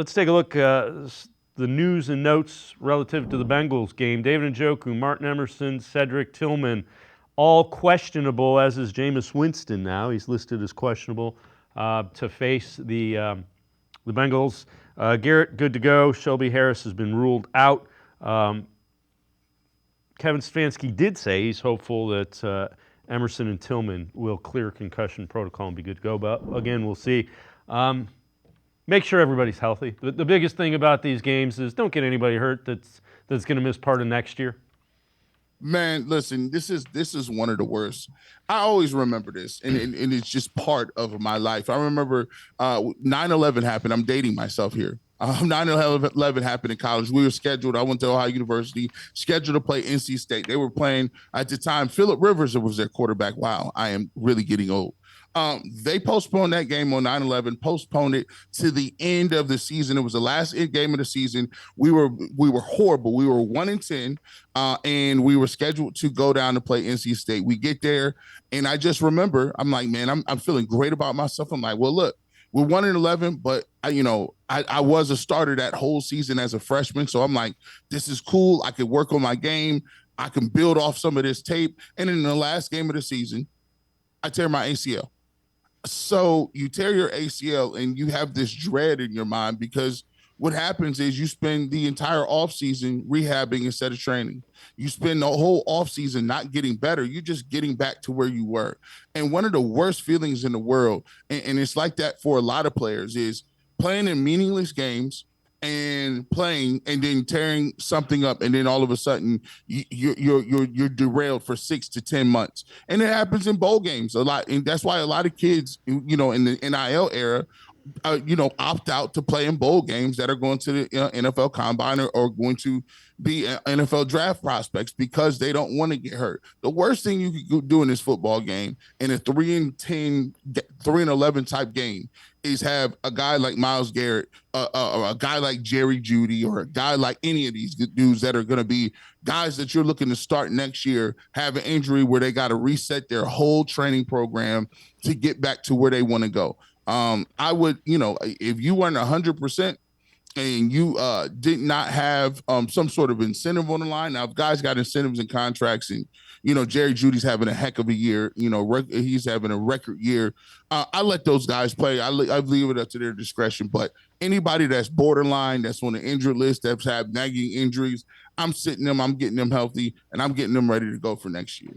Let's take a look the news and notes relative to the Bengals game. David Njoku, Martin Emerson, Cedric Tillman, all questionable, as is Jameis Winston now. He's listed as questionable to face the Bengals. Garrett, good to go. Shelby Harris has been ruled out. Kevin Stefanski did say he's hopeful that Emerson and Tillman will clear concussion protocol and be good to go. But again, we'll see. Make sure everybody's healthy. The biggest thing about these games is don't get anybody hurt that's going to miss part of next year. Man, listen, this is one of the worst. I always remember this, and it's just part of my life. I remember 9/11 happened. I'm dating myself here. 9/11 happened in college. We were scheduled. I went to Ohio University, scheduled to play NC State. They were playing at the time. Phillip Rivers was their quarterback. Wow, I am really getting old. They postponed that game on 9/11, postponed it to the end of the season. It was the last game of the season. We were horrible. We were 1-10, and we were scheduled to go down to play NC State. We get there, and I just remember, I'm like, man, I'm feeling great about myself. I'm like, well, look, we're 1-11, but I was a starter that whole season as a freshman, so I'm like, this is cool. I could work on my game. I can build off some of this tape. And in the last game of the season, I tear my ACL. So you tear your ACL and you have this dread in your mind because what happens is you spend the entire offseason rehabbing instead of training. You spend the whole offseason not getting better. You're just getting back to where you were. And one of the worst feelings in the world, and it's like that for a lot of players, is playing in meaningless games and playing and then tearing something up, and then all of a sudden you're derailed for 6 to 10 months. And it happens in bowl games a lot, and that's why a lot of kids, in the NIL era, opt out to play in bowl games that are going to the NFL Combine or going to be NFL draft prospects because they don't want to get hurt. The worst thing you could do in this football game, in a 3-10, 3-11 type game, is have a guy like Myles Garrett, a guy like Jerry Jeudy, or a guy like any of these dudes that are going to be guys that you're looking to start next year have an injury where they got to reset their whole training program to get back to where they want to go. I would, if you weren't 100% and you did not have some sort of incentive on the line. Now, if guys got incentives and contracts, and Jerry Jeudy's having a heck of a year, he's having a record year. I let those guys play. I leave it up to their discretion. But anybody that's borderline, that's on the injured list, that's have nagging injuries, I'm sitting them, I'm getting them healthy, and I'm getting them ready to go for next year.